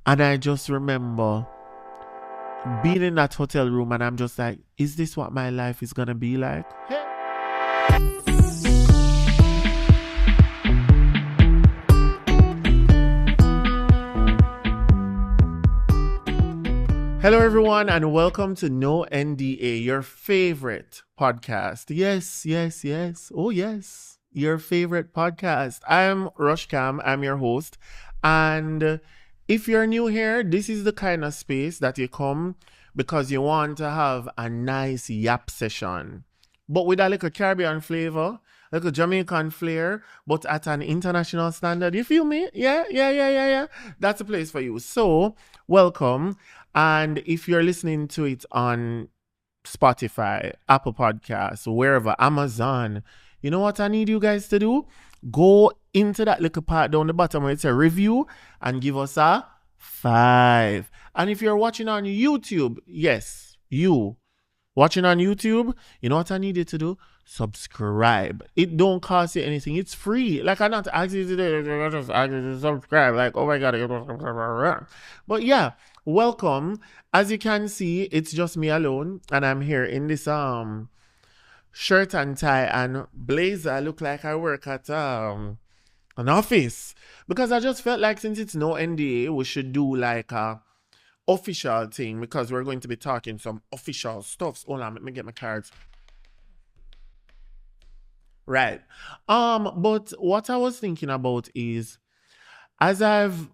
And I just remember being in that hotel room and I'm just like, is this what my life is gonna be like? Hello everyone and welcome to No NDA, your favorite podcast. Yes. Oh yes, your favorite podcast. I'm RushCam, I'm your host. And if you're new here, this is the kind of space that you come because you want to have a nice yap session. But with a little Caribbean flavor, a little Jamaican flair, but at an international standard. You feel me? Yeah. That's a place for you. So, welcome. And if you're listening to it on Spotify, Apple Podcasts, wherever, Amazon, you know what I need you guys to do? Go into that little part down the bottom where it's a review and give us a 5. And if you're watching on YouTube, yes, you watching on YouTube, you know what I need you to do? Subscribe. It don't cost you anything. It's free. Like, I'm not asking you to just ask you to subscribe. Like, oh my God. But yeah, welcome. As you can see, it's just me alone. And I'm here in this shirt and tie and blazer. I look like I work at an office. Because I just felt like since it's no NDA, we should do like a official thing because we're going to be talking some official stuff. Hold on, let me get my cards. Right. But what I was thinking about is as I've,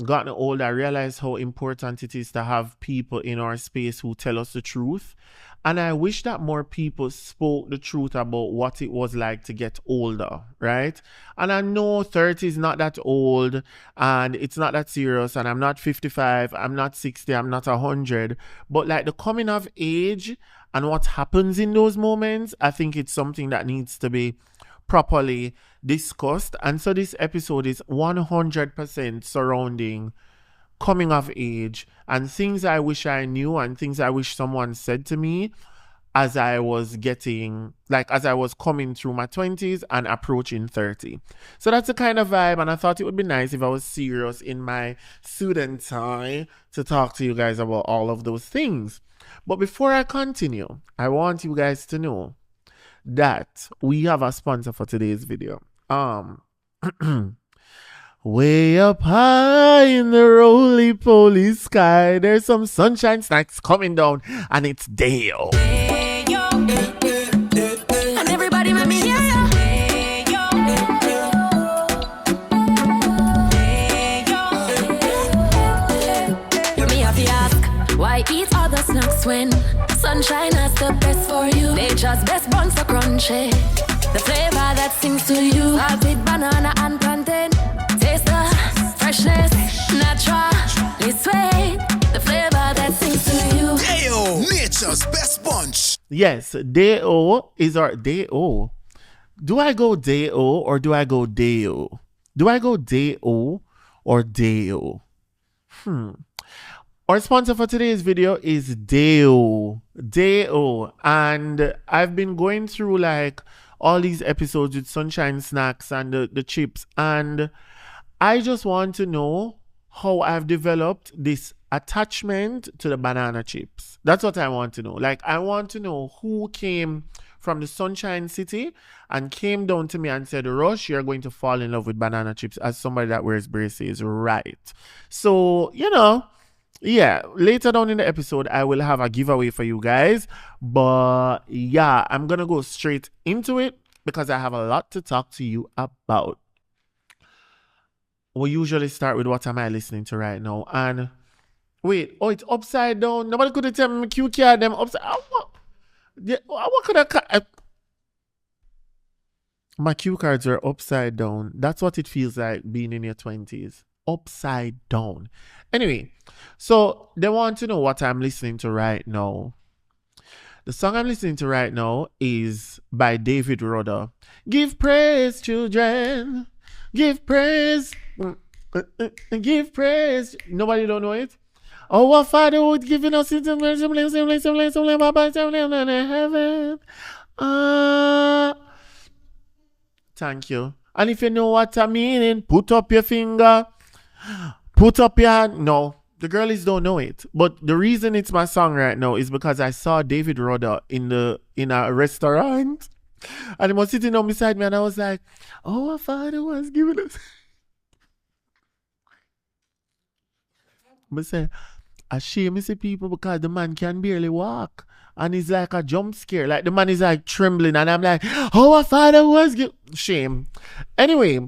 gotten older, I realized how important it is to have people in our space who tell us the truth. And I wish that more people spoke the truth about what it was like to get older, right? And I know 30 is not that old and it's not that serious and I'm not 55, I'm not 60, I'm not 100. But like the coming of age and what happens in those moments, I think it's something that needs to be properly discussed. And so this episode is 100% surrounding coming of age and things I wish I knew and things I wish someone said to me as I was coming through my 20s and approaching 30. So that's the kind of vibe, and I thought it would be nice if I was serious in my suit and tie to talk to you guys about all of those things. But before I continue, I want you guys to know that we have a sponsor for today's video. Way up high in the roly-poly sky, there's some sunshine snacks coming down, and it's Dale. And everybody with me, yeah. Me have to ask, why eat other snacks when sunshine has the best for you? Nature's best buns so crunchy, the flavor that sings to you. Salted banana and plantain. Freshness, naturally sweet, the flavor that sings to you. Deo, nature's best bunch. Yes, Deo is our Deo. Do I go Deo or do I go Deo? Do I go Deo or Deo? Our sponsor for today's video is Deo. And I've been going through like all these episodes with sunshine snacks and the chips, and I just want to know how I've developed this attachment to the banana chips. That's what I want to know. Like, I want to know who came from the Sunshine City and came down to me and said, Rush, you're going to fall in love with banana chips as somebody that wears braces, right? So, yeah, later down in the episode, I will have a giveaway for you guys. But yeah, I'm going to go straight into it because I have a lot to talk to you about. We usually start with what am I listening to right now. And wait, it's upside down. Nobody could tell me cue card them upside. What could I? My cue cards are upside down. That's what it feels like being in your 20s. Upside down. Anyway, so they want to know what I'm listening to right now. The song I'm listening to right now is by David Rudder. Give praise, children. Give praise. Give praise. Nobody don't know it? Oh, our Father would giving us into heaven. Thank you. And if you know what I mean, put up your finger. Put up your hand. No, the girlies don't know it. But the reason it's my song right now is because I saw David Rudder in a restaurant, and he was sitting on beside me, and I was like, "Oh, our Father was giving us." But say, I shame me see people because the man can barely walk. And he's like a jump scare. Like the man is like trembling. And I'm like, oh, our Father was shame. Anyway,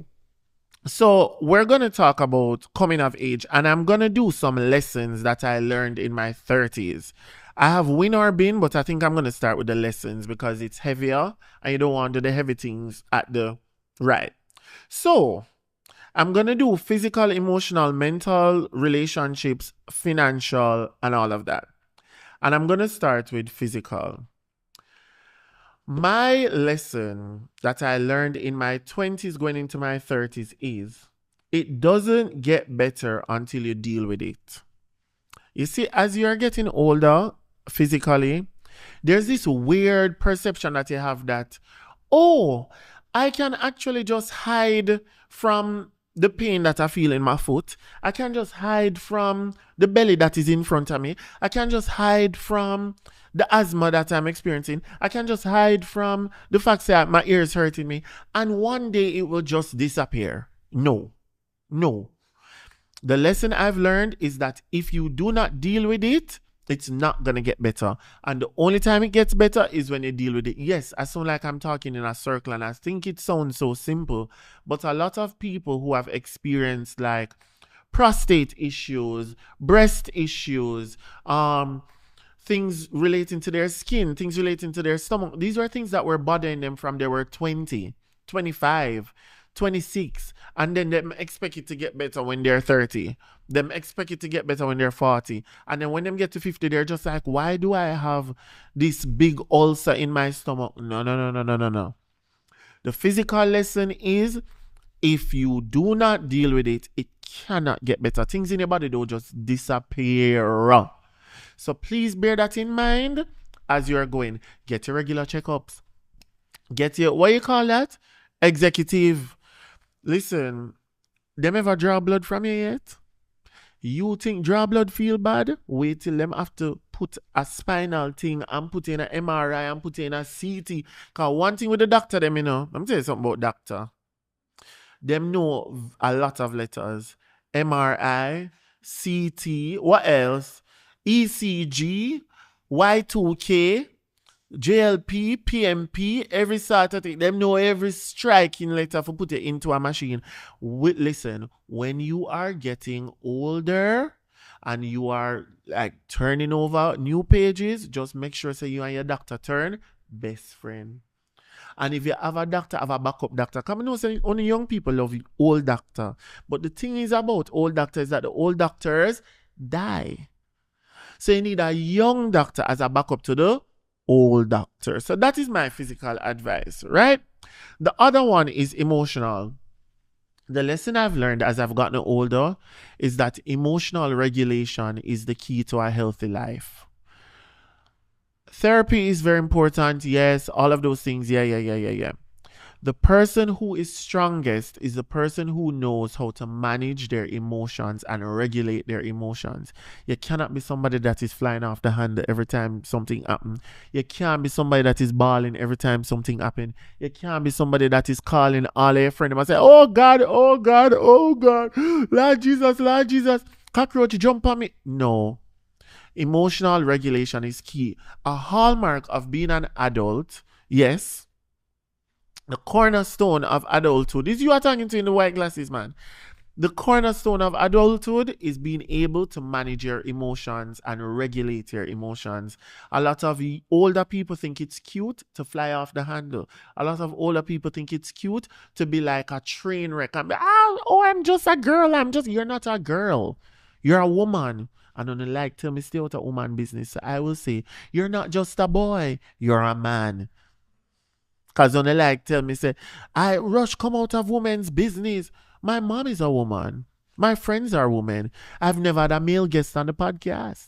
so we're going to talk about coming of age. And I'm going to do some lessons that I learned in my 30s. I have win or bin, but I think I'm going to start with the lessons because it's heavier. And you don't want to do the heavy things at the right. So I'm going to do physical, emotional, mental, relationships, financial, and all of that. And I'm going to start with physical. My lesson that I learned in my 20s going into my 30s is it doesn't get better until you deal with it. You see, as you're getting older physically, there's this weird perception that you have that, oh, I can actually just hide from the pain that I feel in my foot. I can just hide from the belly that is in front of me. I can just hide from the asthma that I'm experiencing. I can just hide from the fact that my ear is hurting me. And one day it will just disappear. No. The lesson I've learned is that if you do not deal with it, it's not going to get better. And the only time it gets better is when you deal with it. Yes, I sound like I'm talking in a circle and I think it sounds so simple. But a lot of people who have experienced like prostate issues, breast issues, things relating to their skin, things relating to their stomach. These were things that were bothering them from they were 20, 25, 26, and then them expect it to get better when they're 30. Them expect it to get better when they're 40. And then when them get to 50, they're just like, why do I have this big ulcer in my stomach? No. The physical lesson is if you do not deal with it, it cannot get better. Things in your body don't just disappear. So please bear that in mind as you're going. Get your regular checkups. Get your, what you call that? Executive. Listen, them ever draw blood from you yet? You think draw blood feel bad? Wait till them have to put a spinal thing and put in an MRI and put in a CT. Because one thing with the doctor, them, you know, I'm telling you something about doctor. Them know a lot of letters. MRI, CT, what else? ECG, Y2K, JLP, PMP, every sort of thing. Them know every striking letter for put it into a machine. Listen, when you are getting older and you are like turning over new pages, just make sure say you and your doctor turn best friend. And if you have a doctor, have a backup doctor. Come on, say only young people love old doctor. But the thing is about old doctors that the old doctors die. So you need a young doctor as a backup to the old doctor. So that is my physical advice, right? The other one is emotional. The lesson I've learned as I've gotten older is that emotional regulation is the key to a healthy life. Therapy is very important. Yes, all of those things. Yeah. The person who is strongest is the person who knows how to manage their emotions and regulate their emotions. You cannot be somebody that is flying off the handle every time something happens. You can't be somebody that is bawling every time something happens. You can't be somebody that is calling all your friends and say, oh God, Lord Jesus, cockroach jump on me. No. Emotional regulation is key. A hallmark of being an adult, yes, the cornerstone of adulthood is you are talking to in the white glasses, man. The cornerstone of adulthood is being able to manage your emotions and regulate your emotions. A lot of older people think it's cute to fly off the handle. A lot of older people think it's cute to be like a train wreck and be, I'm just a girl. You're not a girl. You're a woman. I don't like tell me stay out of woman business. So I will say, you're not just a boy. You're a man. Because when they like tell me, say, I rush come out of women's business. My mom is a woman. My friends are women. I've never had a male guest on the podcast.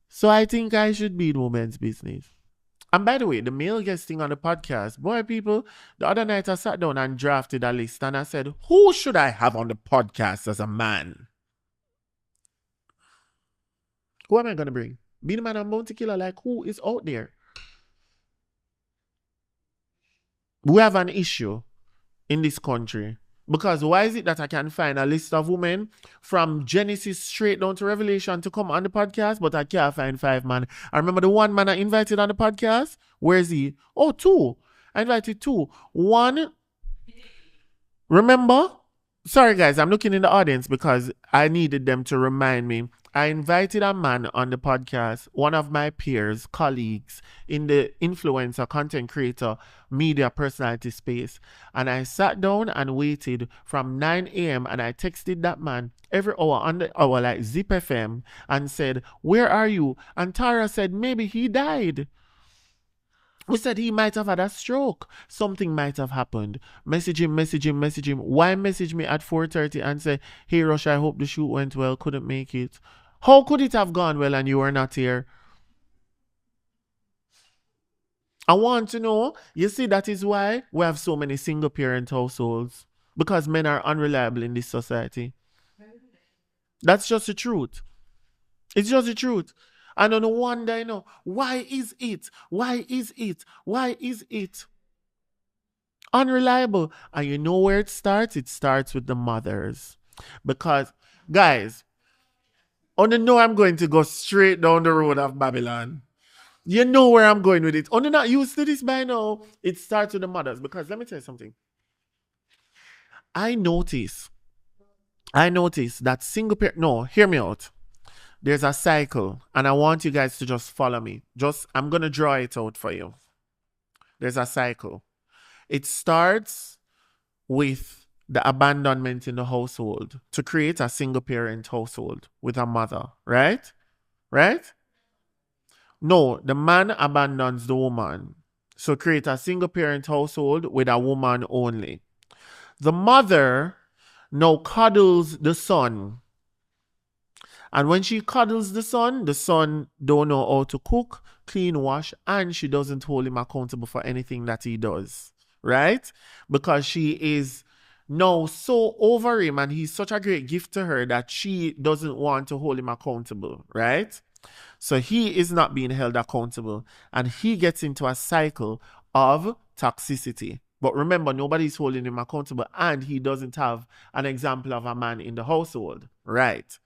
So I think I should be in women's business. And by the way, the male guesting on the podcast, boy, people, the other night I sat down and drafted a list and I said, who should I have on the podcast as a man? Who am I gonna bring? Be the man I'm bounty killer. Like, who is out there? We have an issue in this country. Because why is it that I can find a list of women from Genesis straight down to Revelation to come on the podcast, but I can't find 5 man? I remember the 1 man I invited on the podcast. Where is he? Oh, 2. I invited 2. 1, remember? Sorry, guys, I'm looking in the audience because I needed them to remind me. I invited a man on the podcast, one of my peers, colleagues in the influencer, content creator, media personality space. And I sat down and waited from 9 a.m. and I texted that man every hour on the hour, like Zip FM, and said, "Where are you?" And Tara said, "Maybe he died." We said he might have had a stroke. Something might have happened. Message him. Why message me at 4:30 and say, "Hey, Rush, I hope the shoot went well. Couldn't make it." How could it have gone well and you were not here? I want to know. You see, that is why we have so many single parent households. Because men are unreliable in this society. That's just the truth. It's just the truth. And on no wonder, why is it unreliable? And you know where it starts? It starts with the mothers. Because, guys, know I'm going to go straight down the road of Babylon. You know where I'm going with it. Not used to this by now. It starts with the mothers. Because let me tell you something. I notice that single parent... No, hear me out. There's a cycle, and I want you guys to just follow me. I'm going to draw it out for you. There's a cycle. It starts with the abandonment in the household to create a single parent household with a mother, right? Right? No, the man abandons the woman. So create a single parent household with a woman only. The mother now cuddles the son. And when she cuddles the son don't know how to cook, clean, wash, and she doesn't hold him accountable for anything that he does, right? Because she is now so over him and he's such a great gift to her that she doesn't want to hold him accountable, right? So he is not being held accountable and he gets into a cycle of toxicity. But remember, nobody's holding him accountable and he doesn't have an example of a man in the household, right?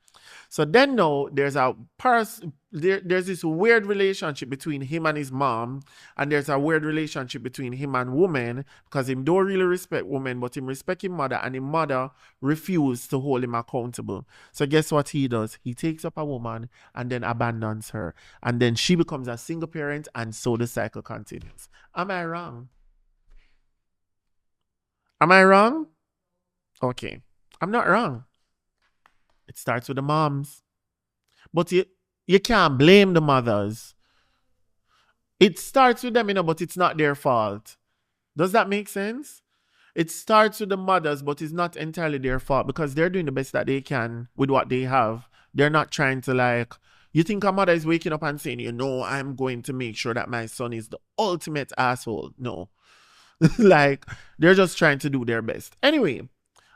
So then now there's there's this weird relationship between him and his mom, and there's a weird relationship between him and women because him don't really respect women, but him respect his mother, and his mother refused to hold him accountable. So guess what he does? He takes up a woman and then abandons her, and then she becomes a single parent, and so the cycle continues. Am I wrong? Am I wrong? Okay, I'm not wrong. It starts with the moms. But you can't blame the mothers. It starts with them, but it's not their fault. Does that make sense? It starts with the mothers, but it's not entirely their fault because they're doing the best that they can with what they have. They're not trying to you think a mother is waking up and saying, I'm going to make sure that my son is the ultimate asshole. No. They're just trying to do their best. Anyway,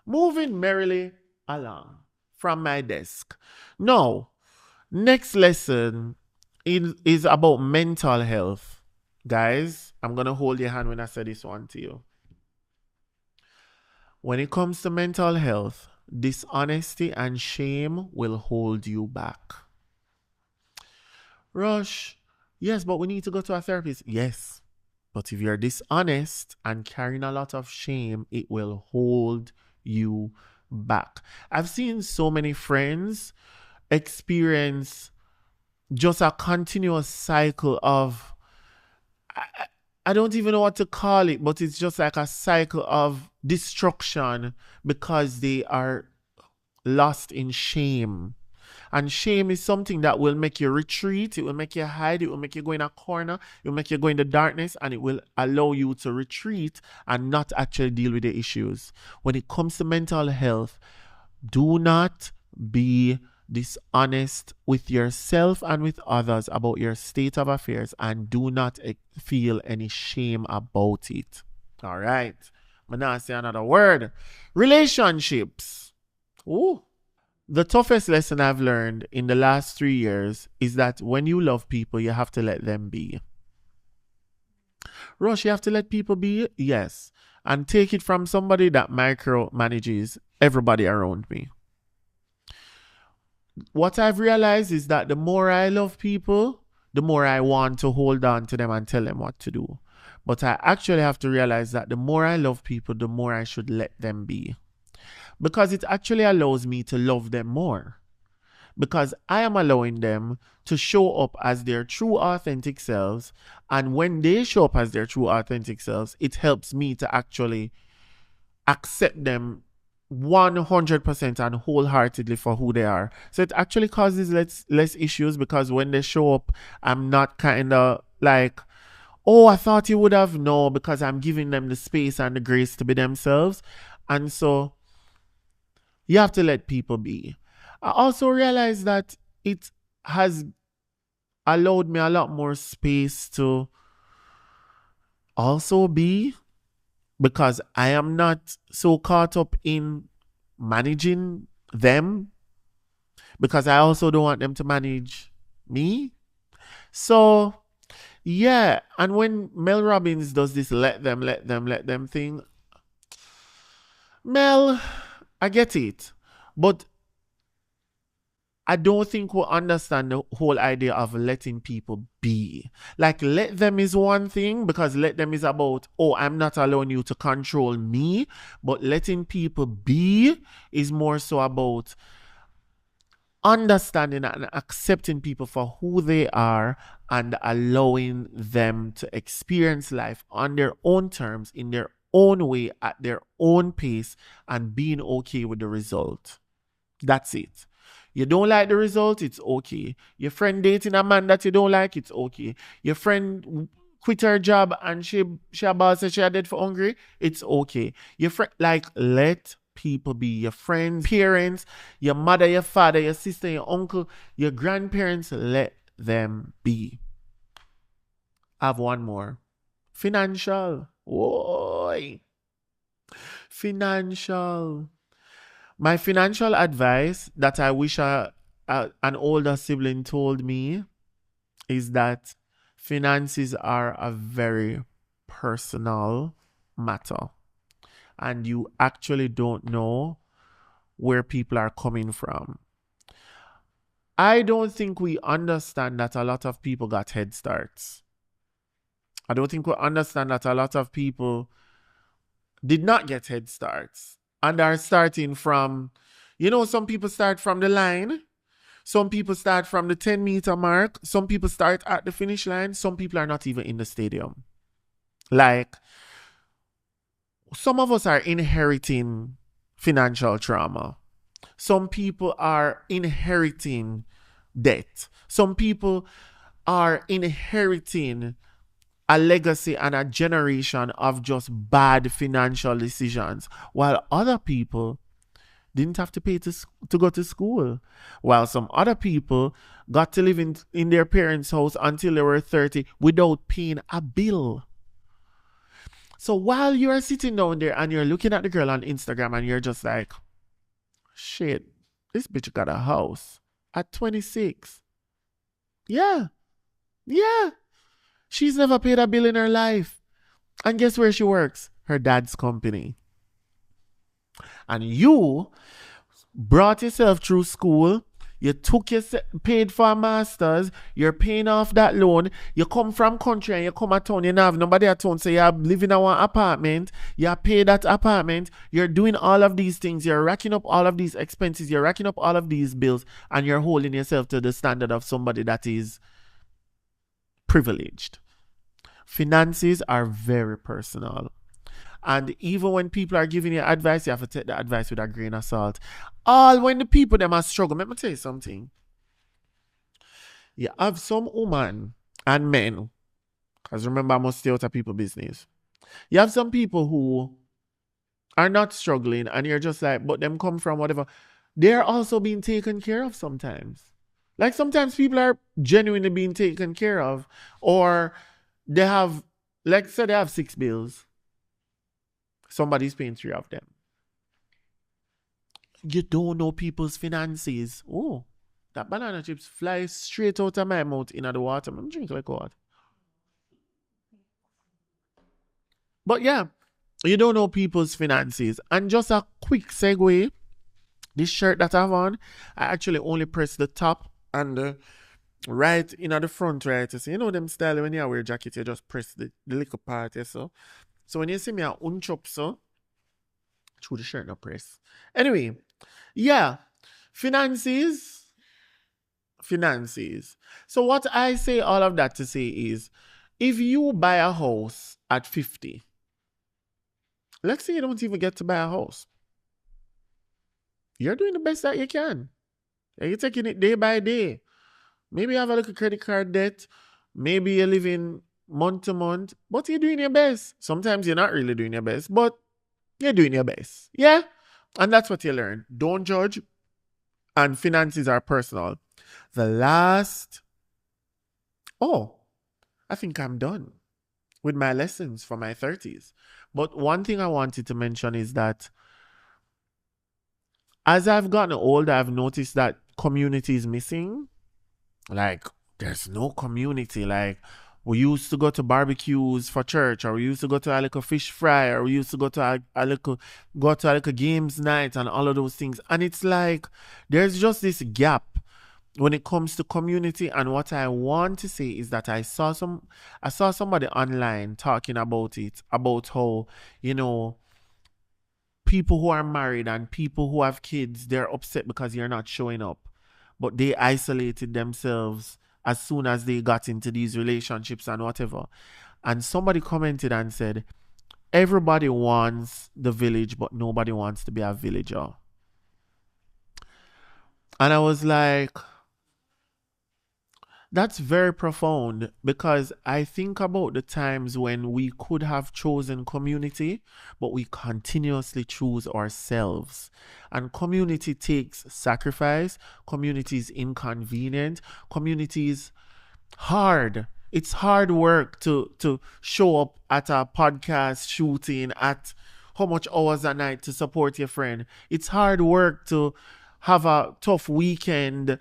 moving merrily along from my desk. Now, next lesson is about mental health. Guys, I'm going to hold your hand when I say this one to you. When it comes to mental health, dishonesty and shame will hold you back. Rush, yes, but we need to go to a therapist. Yes, but if you're dishonest and carrying a lot of shame, it will hold you back. I've seen so many friends experience just a continuous cycle of, I don't even know what to call it, but it's just like a cycle of destruction because they are lost in shame. And shame is something that will make you retreat, it will make you hide, it will make you go in a corner, it will make you go in the darkness, and it will allow you to retreat and not actually deal with the issues. When it comes to mental health, do not be dishonest with yourself and with others about your state of affairs, and do not feel any shame about it. All right. I'm not say another word. Relationships. Ooh. The toughest lesson I've learned in the last 3 years is that when you love people, you have to let them be. Rush, you have to let people be? Yes. And take it from somebody that micromanages everybody around me. What I've realized is that the more I love people, the more I want to hold on to them and tell them what to do. But I actually have to realize that the more I love people, the more I should let them be. Because it actually allows me to love them more. Because I am allowing them to show up as their true authentic selves. And when they show up as their true authentic selves, it helps me to actually accept them 100% and wholeheartedly for who they are. So it actually causes less issues, because when they show up, I'm not kind of like, oh, I thought you would have. No, because I'm giving them the space and the grace to be themselves. And so you have to let people be. I also realized that it has allowed me a lot more space to also be, because I am not so caught up in managing them, because I also don't want them to manage me. So, yeah. And when Mel Robbins does this let them thing, Mel, I get it. But I don't think we understand the whole idea of letting people be. Like, let them is one thing, because let them is about, oh, I'm not allowing you to control me. But letting people be is more so about understanding and accepting people for who they are and allowing them to experience life on their own terms, in their own way, at their own pace, and being okay with the result. That's it. You don't like the result, it's okay. Your friend dating a man that you don't like, it's okay. Your friend quit her job and she about said she had dead for hungry, it's okay. Your friend, like, let people be. Your friends, parents, your mother, your father, your sister, your uncle, your grandparents, let them be. I have one more. Financial. Whoa. Financial. My financial advice that I wish an older sibling told me is that finances are a very personal matter. And you actually don't know where people are coming from. I don't think we understand that a lot of people got head starts. I don't think we understand that a lot of people did not get head starts and are starting from, some people start from the line. Some people start from the 10-meter mark. Some people start at the finish line. Some people are not even in the stadium. Like, some of us are inheriting financial trauma. Some people are inheriting debt. Some people are inheriting a legacy and a generation of just bad financial decisions, while other people didn't have to pay to go to school, while some other people got to live in their parents' house until they were 30 without paying a bill. So while you're sitting down there and you're looking at the girl on Instagram and you're just like, shit, this bitch got a house at 26. Yeah. She's never paid a bill in her life. And guess where she works? Her dad's company. And you brought yourself through school. You paid for a master's. You're paying off that loan. You come from country and you come at town. You don't have nobody at town. So you live in one apartment. You pay that apartment. You're doing all of these things. You're racking up all of these expenses. You're racking up all of these bills. And you're holding yourself to the standard of somebody that is privileged. Finances are very personal. And even when people are giving you advice, you have to take the advice with a grain of salt. All when the people them are struggling. Let me tell you something. You have some women and men, because remember, I must stay out of people's business. You have some people who are not struggling and you're just like, but them come from whatever. They're also being taken care of sometimes. Like, sometimes people are genuinely being taken care of, or they have, like, say they have 6 bills. Somebody's paying 3 of them. You don't know people's finances. Oh, that banana chips fly straight out of my mouth into the water. I'm drinking like what? But yeah, you don't know people's finances. And just a quick segue, this shirt that I have on, I actually only press the top and the right in at the front, right? So you know them style when you wear jacket, you just press the little part, so. So when you see me a unchop, so through the shirt, no press. Anyway, yeah, finances, finances. So what I say all of that to say is, if you buy a house at 50, let's say you don't even get to buy a house, you're doing the best that you can. You're taking it day by day. Maybe you have a little credit card debt. Maybe you're living month to month, but you're doing your best. Sometimes you're not really doing your best, but you're doing your best. Yeah? And that's what you learn. Don't judge. And finances are personal. The last... Oh, I think I'm done with my lessons for my 30s. But one thing I wanted to mention is that as I've gotten older, I've noticed that community is missing. Like, there's no community. Like, we used to go to barbecues for church, or we used to go to a little fish fry, or we used to go to a little games night and all of those things. And it's like, there's just this gap when it comes to community. And what I want to say is that I saw somebody online talking about it, about how, you know, people who are married and people who have kids, they're upset because you're not showing up. But they isolated themselves as soon as they got into these relationships and whatever. And somebody commented and said, everybody wants the village, but nobody wants to be a villager. And I was like, that's very profound, because I think about the times when we could have chosen community, but we continuously choose ourselves. And community takes sacrifice. Community is inconvenient. Community is hard. It's hard work to show up at a podcast shooting at how much hours a night to support your friend. It's hard work to have a tough weekend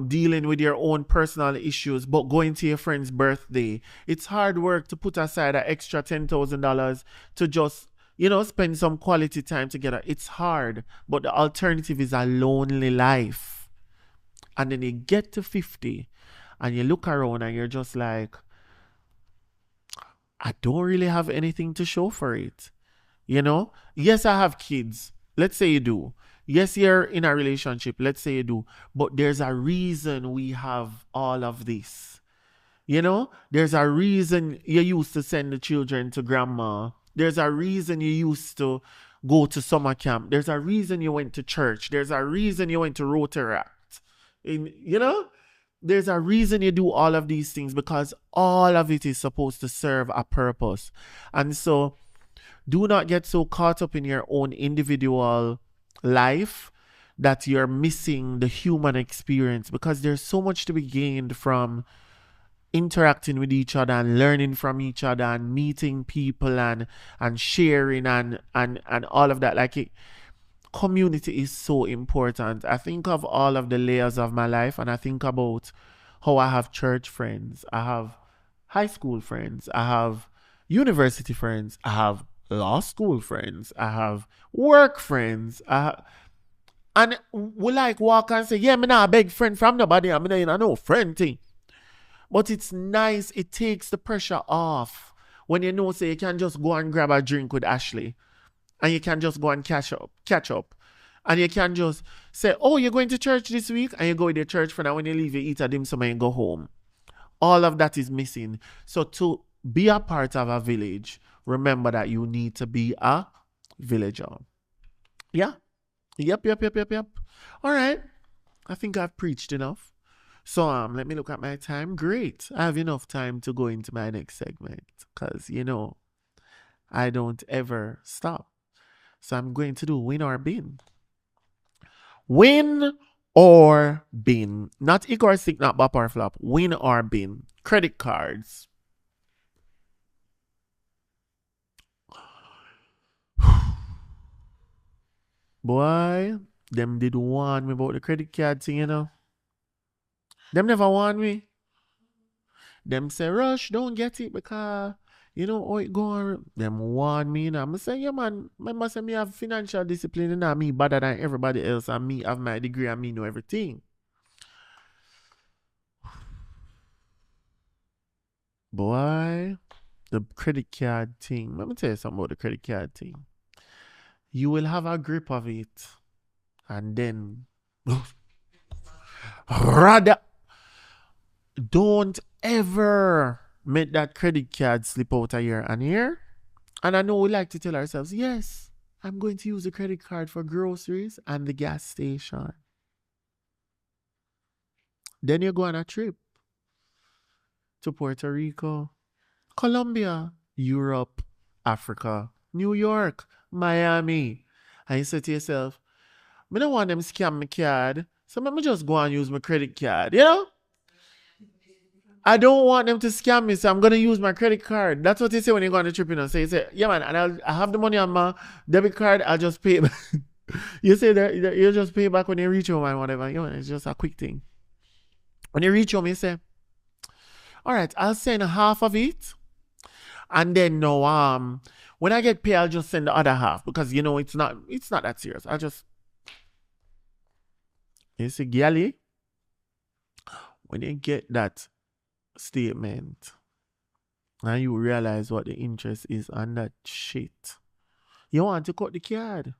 dealing with your own personal issues, but going to your friend's birthday. It's hard work to put aside an extra $10,000 to just, you know, spend some quality time together. It's hard, but the alternative is a lonely life. And then you get to 50 and you look around and you're just like, I don't really have anything to show for it. You know? Yes, I have kids. Let's say you do. Yes, you're in a relationship. Let's say you do. But there's a reason we have all of this. You know? There's a reason you used to send the children to grandma. There's a reason you used to go to summer camp. There's a reason you went to church. There's a reason you went to Rotaract. You know? There's a reason you do all of these things, because all of it is supposed to serve a purpose. And so do not get so caught up in your own individual life that you're missing the human experience, because there's so much to be gained from interacting with each other and learning from each other and meeting people and sharing and all of that. Like, community is so important. I think of all of the layers of my life, and I think about how I have church friends, I have high school friends, I have university friends, I have law school friends, I have work friends, and we like walk and say, yeah, me not a big friend from nobody, I mean, I know friend thing. But it's nice, it takes the pressure off when you know, say, you can just go and grab a drink with Ashley, and you can just go and catch up. And you can just say, oh, you're going to church this week, and you go with your church friend, and when you leave, you eat a dim sum and go home. All of that is missing. So to be a part of a village, remember that you need to be a villager. Yeah. Yep. All right. I think I've preached enough. So let me look at my time. Great. I have enough time to go into my next segment, because, you know, I don't ever stop. So I'm going to do win or bin. Win or bin. Not ick or stick, not bop or flop. Win or bin. Credit cards. Boy, them did warn me about the credit card thing, you know. Them never warn me. Them say, Rush, don't get it because, you know, how it go on. Them warn me, you know. I'm say, yeah, man, remember say me have financial discipline, and you me better than everybody else, and me have my degree, and me know everything. Boy, the credit card thing. Let me tell you something about the credit card thing. You will have a grip of it, and then rather don't ever make that credit card slip out a year and year. And I know we like to tell ourselves, yes, I'm going to use the credit card for groceries and the gas station. Then you go on a trip to Puerto Rico, Colombia, Europe, Africa, New York, Miami. And you say to yourself, I don't want them scam my card, so let me just go and use my credit card, you know? I don't want them to scam me, so I'm going to use my credit card. That's what you say when you go on a trip, you know. So you say, yeah, man, and I have the money on my debit card, I'll just pay back. You say that you just pay back when you reach home and whatever. You know, it's just a quick thing. When you reach home, you say, all right, I'll send half of it. And then no, when I get paid, I'll just send the other half because you know it's not that serious. You see, Gally, when you get that statement and you realize what the interest is on that shit, you want to cut the card.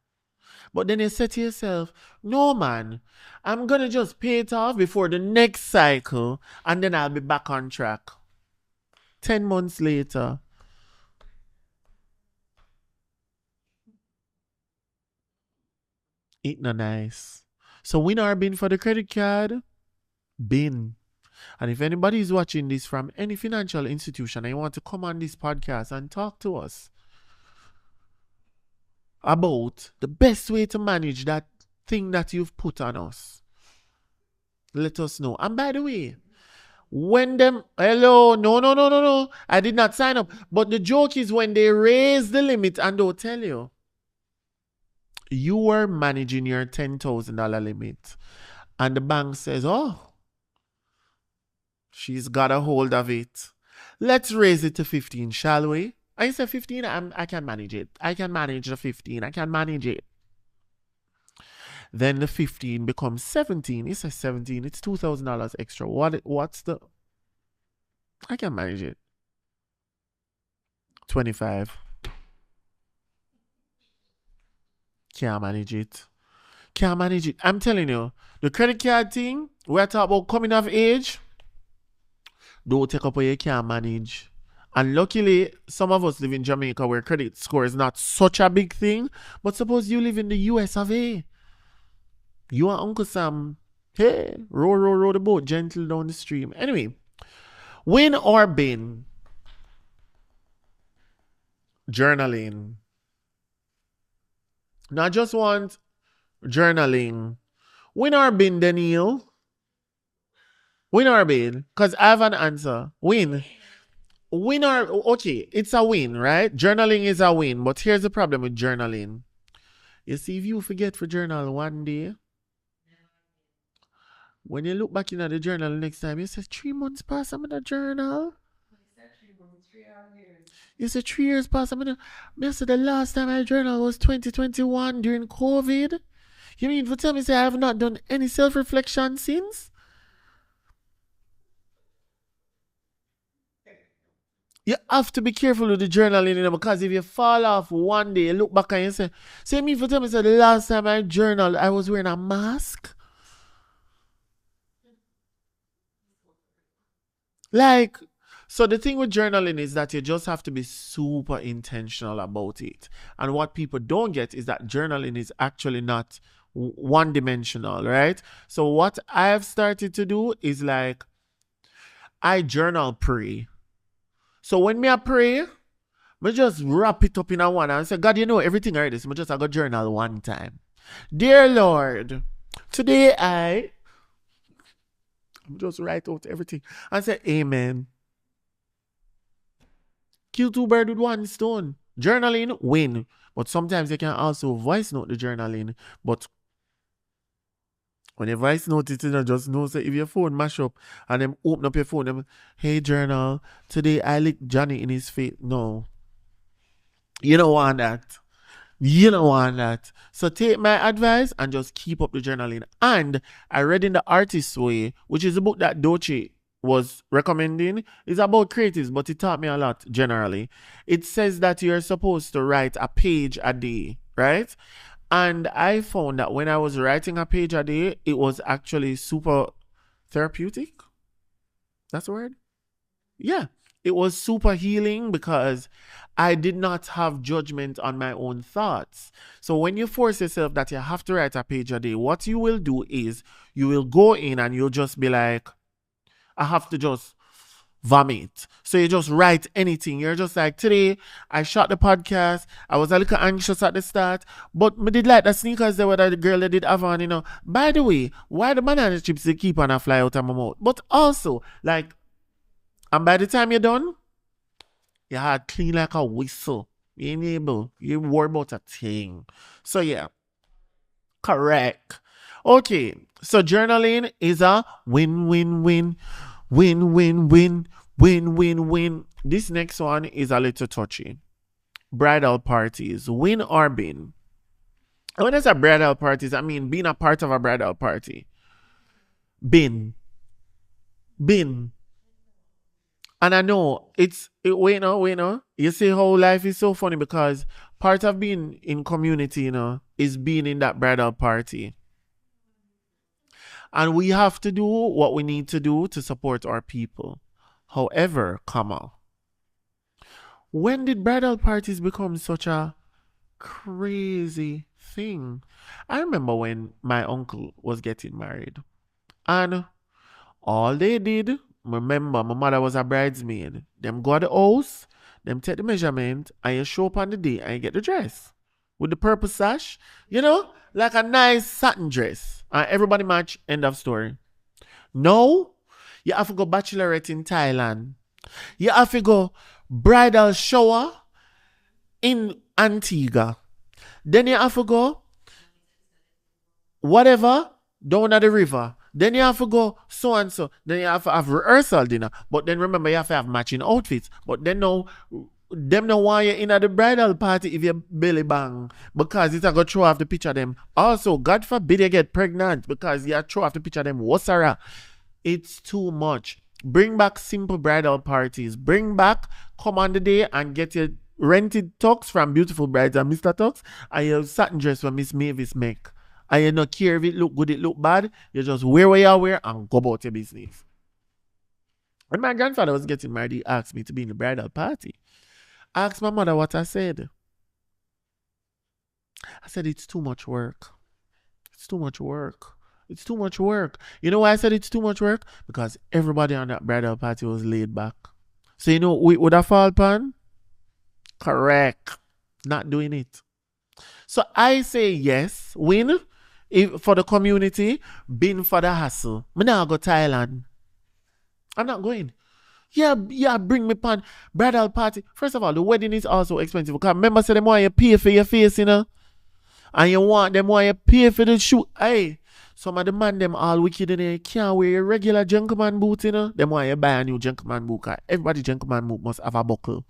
But then you say to yourself, no man, I'm gonna just pay it off before the next cycle and then I'll be back on track. 10 months later, it not nice. So win or bin for the credit card? Bin. And if anybody is watching this from any financial institution and you want to come on this podcast and talk to us about the best way to manage that thing that you've put on us, let us know. And by the way, when them, hello, no, I did not sign up. But the joke is when they raise the limit and they'll tell you, you were managing your $10,000 limit. And the bank says, oh, she's got a hold of it. Let's raise it to 15, shall we? I said 15, I can manage it. I can manage the 15. I can manage it. Then the 15 becomes 17. It says 17. It's $2,000 extra. What's the... I can manage it. 25. Can't manage it. Can't manage it. I'm telling you, the credit card thing, we're talking about coming of age. Don't take up what you can't manage. And luckily, some of us live in Jamaica where credit score is not such a big thing. But suppose you live in the US of A. You and Uncle Sam, hey, row the boat gentle down the stream. Anyway, win or bin? Journaling. Now, I just want journaling. Win or bin, Daniel? Win or bin? Because I have an answer. Win. Win or... Okay, it's a win, right? Journaling is a win. But here's the problem with journaling. You see, if you forget for journal one day, when you look back in at the journal next time, you say, 3 months past, I'm in a journal. You say 3 years past, I'm in a... I said the last time I journal was 2021 during COVID. You mean for tell me, say I have not done any self-reflection since? You have to be careful with the journaling, you know, because if you fall off one day, you look back and you say me for tell me, say the last time I journaled, I was wearing a mask. Like, so the thing with journaling is that you just have to be super intentional about it. And what people don't get is that journaling is actually not one-dimensional, right? So what I have started to do is like, I journal pray. So when me a pray, I just wrap it up in a one and say, God, you know everything already. So I just go journal one time. Dear Lord, today I just write out everything and say, Amen. Kill 2 birds with 1 stone. Journaling, win. But sometimes you can also voice note the journaling. But When your voice note it, just know say if your phone mash up and them open up your phone, them, hey journal, today I licked Johnny in his face. No. You don't want that. You don't want that. So take my advice and just keep up the journaling. And I read in The Artist's Way, which is a book that Dochi was recommending. It's about creatives, but it taught me a lot generally. It says that you're supposed to write a page a day, right? And I found that when I was writing a page a day, it was actually super therapeutic. That's the word? Yeah. It was super healing because I did not have judgment on my own thoughts. So when you force yourself that you have to write a page a day, what you will do is you will go in and you'll just be like, I have to just vomit. So you just write anything. You're just like, today I shot the podcast. I was a little anxious at the start, but me did like the sneakers there with the girl that did have on, you know. By the way, why the banana chips they keep on a fly out of my mouth? But also, like, and by the time you're done, your heart clean like a whistle. You ain't able. You worry about a thing. So yeah. Correct. Okay. So journaling is a win-win-win. Win-win-win. Win-win-win. This next one is a little touchy. Bridal parties. Win or bin? And when I say bridal parties, I mean being a part of a bridal party. Bin. Bin. And I know wait now. You see how life is so funny because part of being in community, you know, is being in that bridal party. And we have to do what we need to do to support our people. However, when did bridal parties become such a crazy thing? I remember when my uncle was getting married. And all they did, remember, my mother was a bridesmaid. Them go to the house, them take the measurement, and you show up on the day and you get the dress. With the purple sash, you know, like a nice satin dress. And everybody match, end of story. No, you have to go bachelorette in Thailand. You have to go bridal shower in Antigua. Then you have to go whatever down at the river. Then you have to go so and so. Then you have to have rehearsal dinner. But then remember, you have to have matching outfits. But then now, them don't want you in at the bridal party if you belly bang. Because it's a go throw off the picture of them. Also, God forbid you get pregnant because you throw off the picture of them. Wasara. It's too much. Bring back simple bridal parties. Bring back, come on the day and get your rented tux from Beautiful Brides and Mr. Tux. And your satin dress for Miss Mavis make. And you don't care if it look good, it look bad. You just wear what you wear and go about your business. When my grandfather was getting married, he asked me to be in the bridal party. I asked my mother what I said. I said, it's too much work. It's too much work. It's too much work. You know why I said it's too much work? Because everybody on that bridal party was laid back. So you know, would I fall pan? Correct. Not doing it. So I say yes, win for the community, bin for the hassle. Me now go Thailand. I'm not going. Yeah, bring me pan bridal party. First of all, the wedding is also expensive. Because remember, say them want you pay for your face, you know? And you want them want you pay for the shoot. Hey, some of the man them all wicked in there. Can't wear your regular gentleman boot, you know? Them want you buy a new gentleman boot. Cause everybody gentleman boot must have a buckle.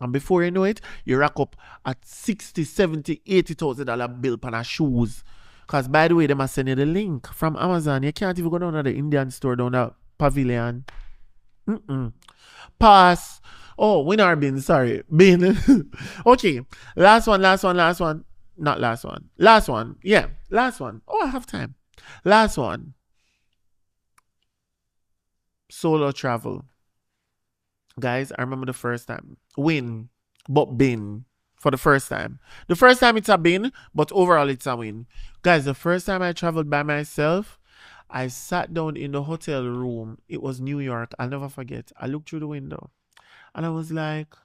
And before you know it, you rack up at $60,000, $70,000, $80,000 bill on a shoes. Because by the way, they must send you the link from Amazon. You can't even go down to the Indian store down the pavilion. Pass. Oh, winner bin, sorry. Bin. Okay. Last one. Not last one. Last one. Yeah, last one. Oh, I have time. Last one. Solo travel. Guys, I remember the first time. Win, but bin. For the first time. The first time it's a bin, but overall it's a win. Guys, the first time I traveled by myself, I sat down in the hotel room. It was New York. I'll never forget. I looked through the window. And I was like,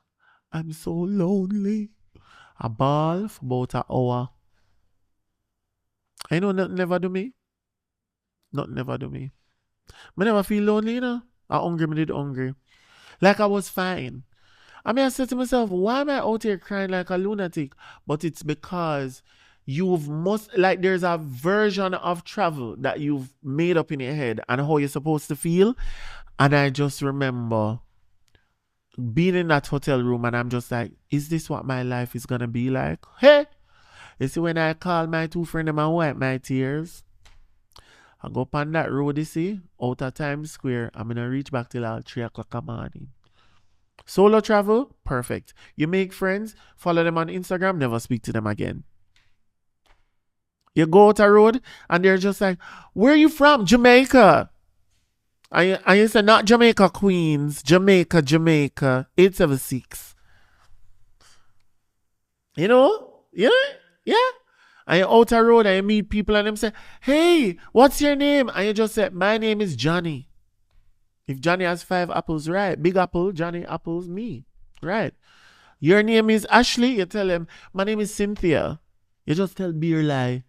I'm so lonely. I bawl for about an hour. I know nothing never do me. Nothing never do me. I never feel lonely, you know. I did hungry. Like I was fine. I mean, I said to myself, why am I out here crying like a lunatic? But it's because there's a version of travel that you've made up in your head and how you're supposed to feel. And I just remember being in that hotel room and I'm just like, is this what my life is gonna be like? Hey, you see, when I call my two friends and wipe my tears, I go up on that road, you see, out of Times Square. I'm gonna reach back till all 3 o'clock in the morning. Solo travel, perfect. You make friends, follow them on Instagram, never speak to them again. You go out a road and they're just like, where are you from? Jamaica. And you say, not Jamaica, Queens. Jamaica, 876. You know? Yeah? And you're out a road and you meet people and them say, hey, what's your name? And you just say, my name is Johnny. If Johnny has 5 apples, right? Big apple, Johnny, apples, me. Right. Your name is Ashley. You tell him, my name is Cynthia. You just tell beer lie.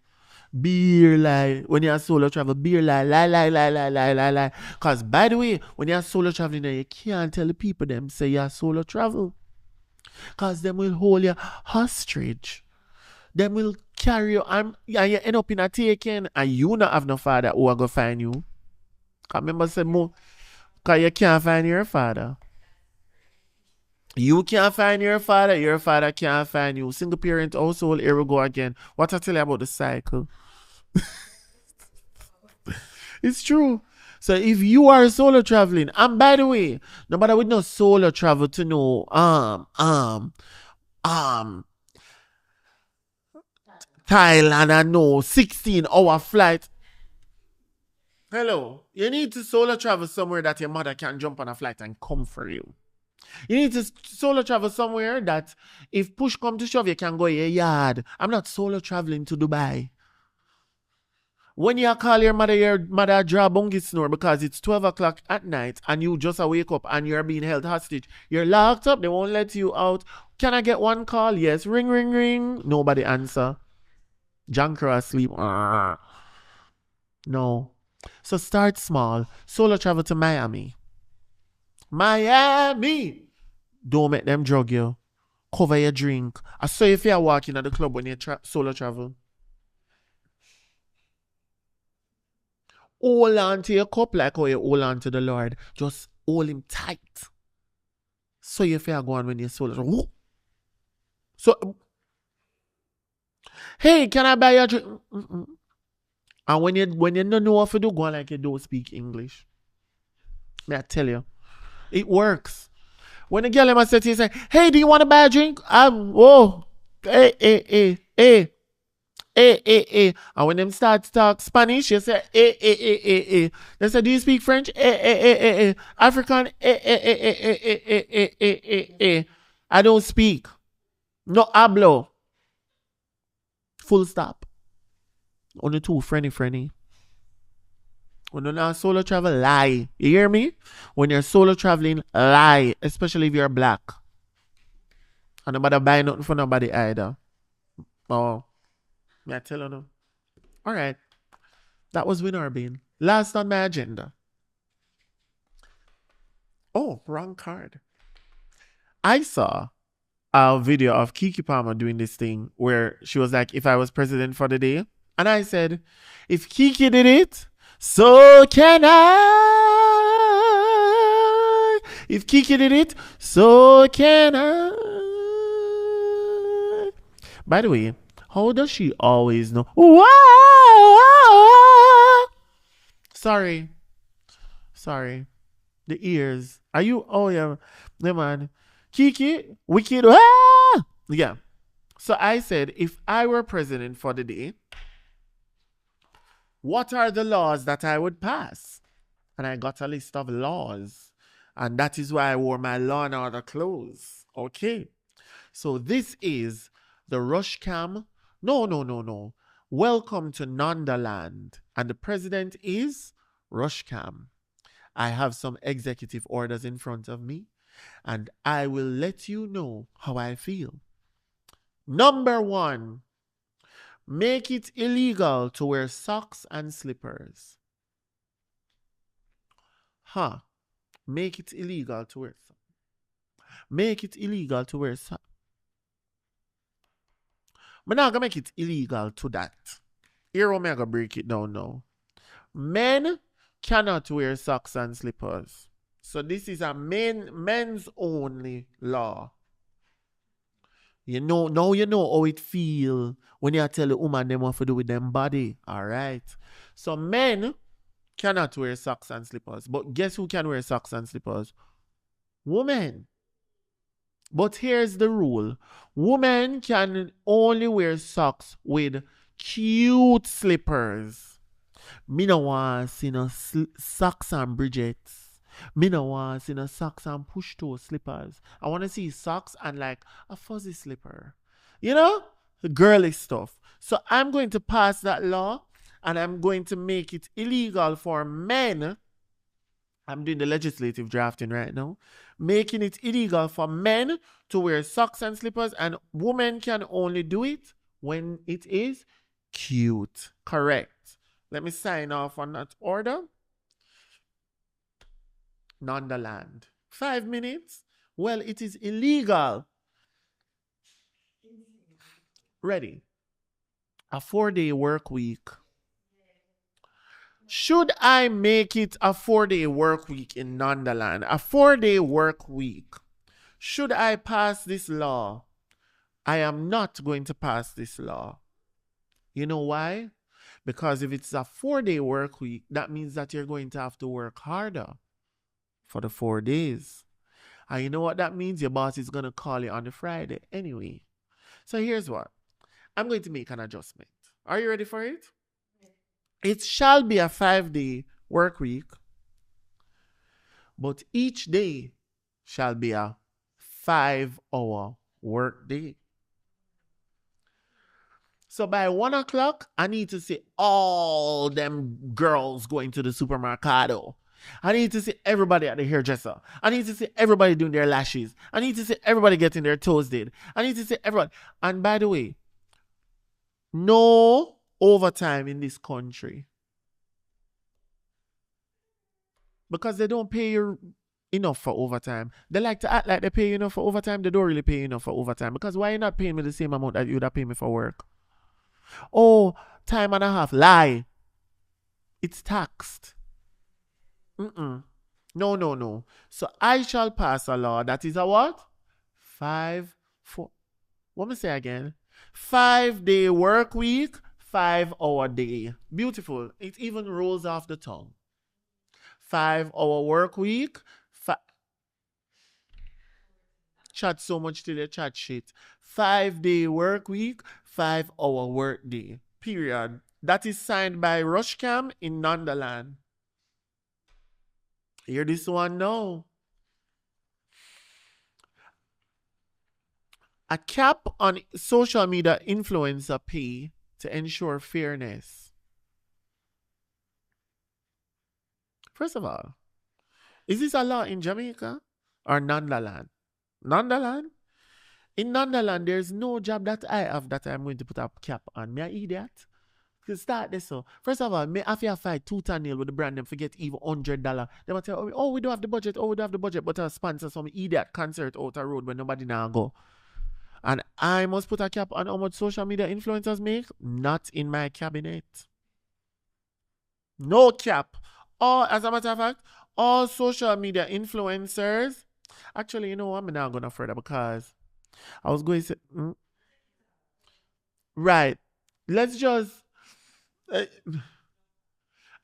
Beer lie. When you're solo travel, beer lie. Lie. Because, by the way, when you're solo traveling, you can't tell the people them say you're solo travel. Because them will hold you hostage. Them will carry you and you end up in a taken and you not have no father who are going to find you. I remember say more. Because you can't find your father. You can't find your father can't find you. Single parent household, here we go again. What I tell you about the cycle? It's true. So if you are solo traveling, and by the way, nobody with no solo travel to know Thailand, I know 16-hour flight. Hello. You need to solo travel somewhere that your mother can jump on a flight and come for you. You need to solo travel somewhere that if push come to shove, you can go in your yard. I'm not solo traveling to Dubai. When you call your mother draw bungie snore because it's 12 o'clock at night and you just wake up and you're being held hostage. You're locked up. They won't let you out. Can I get one call? Yes. Ring, ring, ring. Nobody answer. John Crow asleep. No. So start small. Solo travel to Miami. Miami. Don't make them drug you. Cover your drink. I saw if you're walking at the club when you solo travel. Hold on to your cup like how you hold on to the Lord. Just hold him tight. So if you're going when you're solo travel. So, hey, can I buy you a drink? And when you don't know what to do, go on like you don't speak English. May I tell you, it works. When the girl in my set, he say, hey, do you want to buy a drink? And when them start to talk Spanish, you say, They say, do you speak French? African, I don't speak. No hablo. Full stop. Only two, friendly. When you're not solo travel, lie. You hear me? When you're solo traveling, lie. Especially if you're black. And nobody buy nothing for nobody either. Oh. May I tell you no? Alright. That was Winarbane. Last on my agenda. Oh, wrong card. I saw a video of Keke Palmer doing this thing where she was like, if I was president for the day. And I said, if Keke did it, so can I. If Keke did it, so can I. By the way, how does she always know? Wow. Sorry. The ears. Are you? Oh, yeah. No, man. Keke, wicked. Ah! Yeah. So I said, if I were president for the day, what are the laws that I would pass? And I got a list of laws. And that is why I wore my Law and Order clothes. Okay. So this is the RushCam. No. Welcome to Nondaland. And the president is RushCam. I have some executive orders in front of me. And I will let you know how I feel. Number 1. Make it illegal to wear socks and slippers. Make it illegal to wear socks. Make it illegal to wear socks. I'm not gonna make it illegal to that. Here I'm gonna break it down now. Men cannot wear socks and slippers. So this is a men's only law. You know, now you know how it feel when you tell a woman them what to do with them body. Alright. So men cannot wear socks and slippers. But guess who can wear socks and slippers? Women. But here's the rule. Women can only wear socks with cute slippers. Me no want see no socks and Bridgets. Me no want see no socks and push toe slippers. I want to see socks and like a fuzzy slipper. You know? The girly stuff. So I'm going to pass that law and I'm going to make it illegal for men. I'm doing the legislative drafting right now. Making it illegal for men to wear socks and slippers, and women can only do it when it is cute. Correct. Let me sign off on that order. Nondaland. 5 minutes. Well, it is illegal. Ready. A 4-day work week. Should I make it a 4-day work week in Nondaland? A 4-day work week. Should I pass this law? I am not going to pass this law. You know why? Because if it's a 4-day work week, that means that you're going to have to work harder for the 4 days. And you know what that means? Your boss is going to call you on the Friday anyway. So here's what. I'm going to make an adjustment. Are you ready for it? It shall be a 5-day work week, but each day shall be a 5-hour work day. So by 1 o'clock, I need to see all them girls going to the supermercado. I need to see everybody at the hairdresser. I need to see everybody doing their lashes. I need to see everybody getting their toes did. I need to see everyone. And by the way, no overtime in this country. Because they don't pay you enough for overtime. They like to act like they pay you enough for overtime. They don't really pay you enough for overtime. Because why are you not paying me the same amount that you would have paid me for work? Oh, time and a half. Lie. It's taxed. No. So I shall pass a law that is a what? what me say again? 5-day work week, 5-hour day. Beautiful. It even rolls off the tongue. 5-hour work week. Chat so much till you chat shit. 5-day work week, 5-hour work day. Period. That is signed by RushCam in Nondaland. Hear this one now. A cap on social media influencer pay to ensure fairness. First of all, is this a law in Jamaica or Nondaland? Nondaland? In Nondaland, there's no job that I have that I'm going to put a cap on. Me an idiot? To start this so. First of all, me have to fight tooth and nail with the brand them forget even $100. They might say, oh, we don't have the budget, but I'll sponsor some idiot concert out the road when nobody now go. And I must put a cap on how much social media influencers make? Not in my cabinet. No cap. Or, as a matter of fact, all social media influencers. Actually, you know what? I'm not going to further because I was going to say, right. Let's just.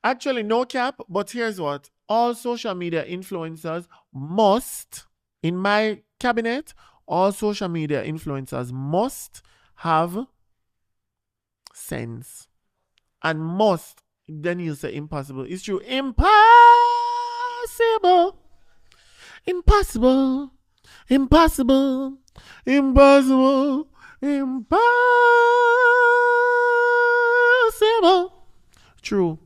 Actually, no cap, but here's what. All social media influencers must, in my cabinet, all social media influencers must have sense. And must, then you say impossible. It's true. Impossible. Impossible. Impossible. Impossible. Impossible. True.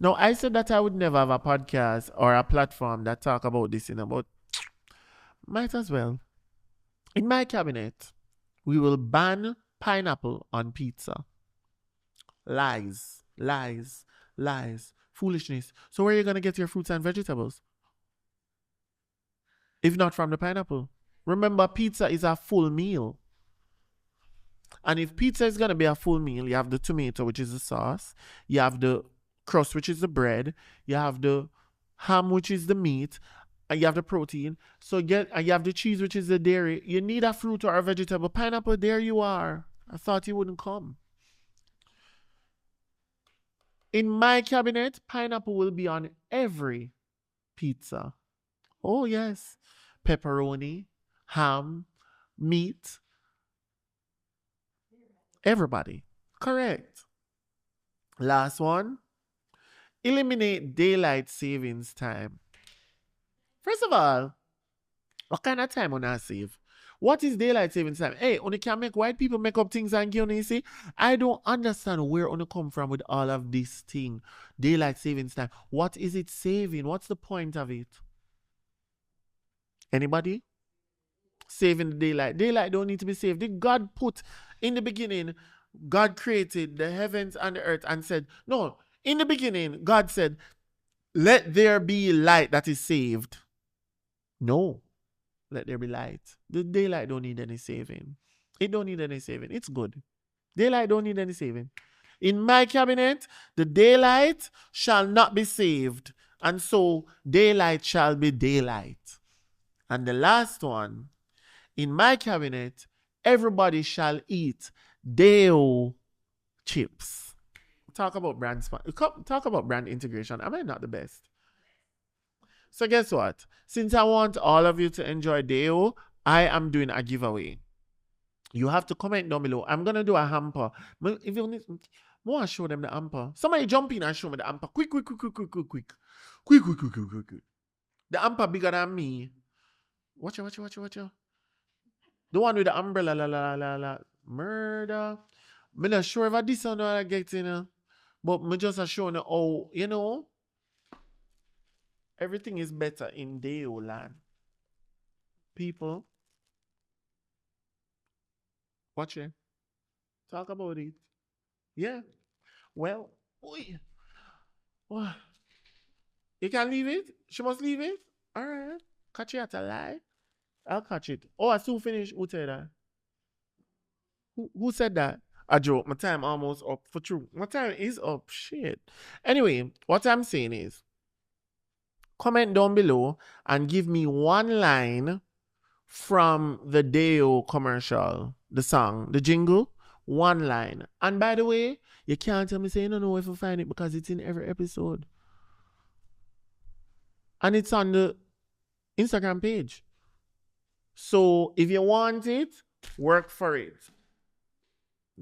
Now, I said that I would never have a podcast or a platform that talk about this, but might as well. In my cabinet, we will ban pineapple on pizza. Lies. Foolishness. So where are you going to get your fruits and vegetables? If not from the pineapple. Remember, pizza is a full meal. And if pizza is going to be a full meal, you have the tomato, which is the sauce. You have the crust, which is the bread. You have the ham, which is the meat. And you have the protein. And you have the cheese, which is the dairy. You need a fruit or a vegetable. Pineapple, there you are. I thought you wouldn't come. In my cabinet, pineapple will be on every pizza. Oh, yes. Pepperoni, ham, meat. Everybody. Correct. Last one. Eliminate daylight savings time. First of all, what kind of time on I save? What is daylight savings time? Hey, only can make white people make up things and give you see. I don't understand where only come from with all of this thing. Daylight savings time. What is it saving? What's the point of it? Anybody? Saving the daylight. Daylight don't need to be saved. Did God put in the beginning, God created the heavens and the earth and said, no, in the beginning, God said, let there be light that is saved. No, let there be light. The daylight don't need any saving. It don't need any saving. It's good. Daylight don't need any saving. In my cabinet, the daylight shall not be saved. And so daylight shall be daylight. And the last one, in my cabinet, everybody shall eat Deo chips. Talk about brand integration. Am I not the best? So guess what? Since I want all of you to enjoy Deo, I am doing a giveaway. You have to comment down below. I'm going to do a hamper. If you need, I want to show them the hamper. Somebody jump in and show me the hamper. Quick. The hamper bigger than me. Watch out. The one with the umbrella, murder. I'm not sure if this one I get in. But I'm just showing how, everything is better in Deo land. People, watch it. Talk about it. Yeah. Well, you can leave it? She must leave it? All right. Catch it at a lie. I'll catch it. Oh, I still finished. Who said that? Who said that? A joke. My time almost up for true. My time is up. Shit. Anyway, what I'm saying is, comment down below and give me one line from the Deo commercial, the song, the jingle. One line. And by the way, you can't tell me say you don't know where to find it because it's in every episode. And it's on the Instagram page. So if you want it, work for it.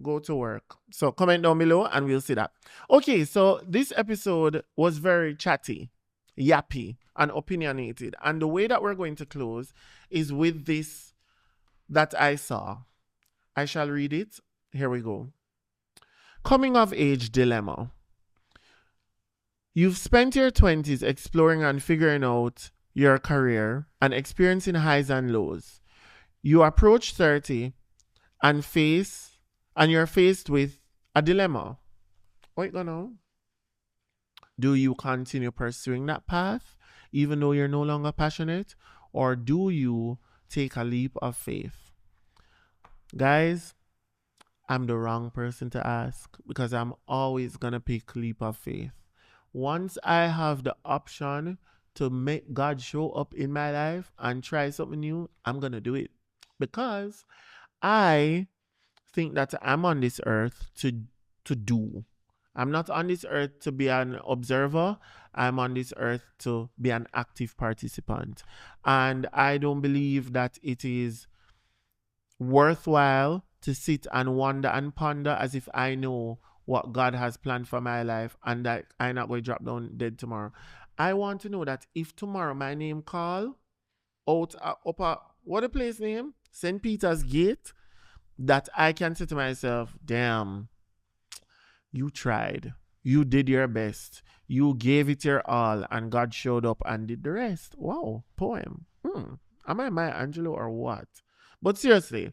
Go to work. So comment down below and we'll see that. Okay, so this episode was very chatty, yappy, and opinionated. And the way that we're going to close is with this that I saw. I shall read it. Here we go. Coming of age dilemma. You've spent your 20s exploring and figuring out your career and experiencing highs and lows. You approach 30 and you're faced with a dilemma. What you gonna? Do you continue pursuing that path even though you're no longer passionate, or do you take a leap of faith? Guys, I'm the wrong person to ask because I'm always gonna pick leap of faith. Once I have the option to make God show up in my life and try something new, I'm gonna do it because I think that I'm on this earth to do. I'm not on this earth to be an observer. I'm on this earth to be an active participant. And I don't believe that it is worthwhile to sit and wonder and ponder as if I know what God has planned for my life and that I'm not going to drop down dead tomorrow. I want to know that if tomorrow my name call out what the place name? St. Peter's Gate, that I can say to myself, damn, you tried. You did your best. You gave it your all and God showed up and did the rest. Wow, poem. Am I Maya Angelou or what? But seriously,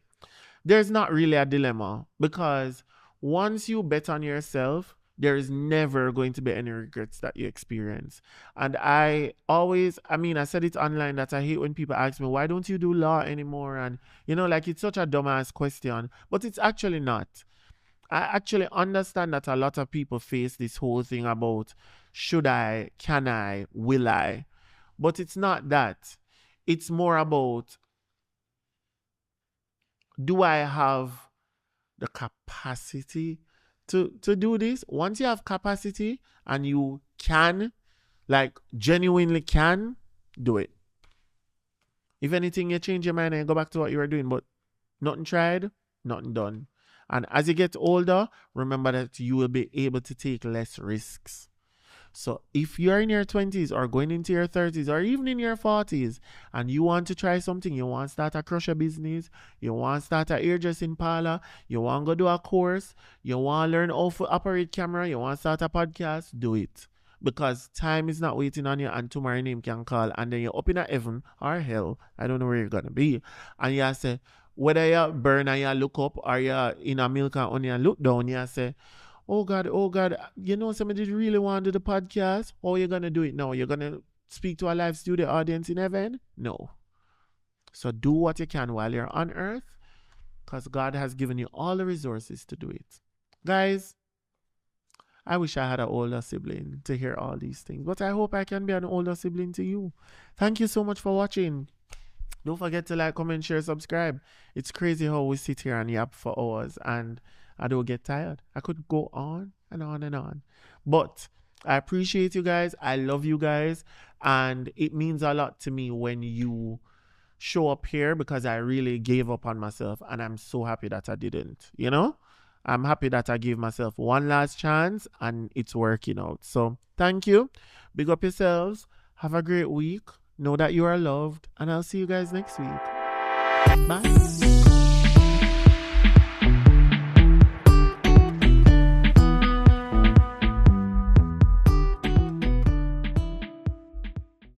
there's not really a dilemma because once you bet on yourself, There is never going to be any regrets that you experience. And I said it online that I hate when people ask me, why don't you do law anymore? And, like it's such a dumbass question, but it's actually not. I actually understand that a lot of people face this whole thing about should I, can I, will I? But it's not that. It's more about, do I have the capacity to do this? Once you have capacity and you can, like genuinely can, do it. If anything, you change your mind and go back to what you were doing, but nothing tried, nothing done. And as you get older, remember that you will be able to take less risks. So if you're in your 20s or going into your 30s or even in your 40s and you want to try something, you want to start a crochet business, you want to start a hairdressing parlor, you want to go do a course, you want to learn how to operate camera, you want to start a podcast, do it. Because time is not waiting on you and tomorrow your name can call and then you're up in a heaven or hell, I don't know where you're going to be. And you say, whether you burn and you look up or you're in a milk and honey and look down, you say, oh God, somebody really want to do the podcast. How are you going to do it now? You're going to speak to a live studio audience in heaven? No. So do what you can while you're on earth because God has given you all the resources to do it. Guys, I wish I had an older sibling to hear all these things, but I hope I can be an older sibling to you. Thank you so much for watching. Don't forget to like, comment, share, subscribe. It's crazy how we sit here and yap for hours and I don't get tired. I could go on and on and on. But I appreciate you guys. I love you guys. And it means a lot to me when you show up here because I really gave up on myself. And I'm so happy that I didn't. I'm happy that I gave myself one last chance and it's working out. So thank you. Big up yourselves. Have a great week. Know that you are loved. And I'll see you guys next week. Bye.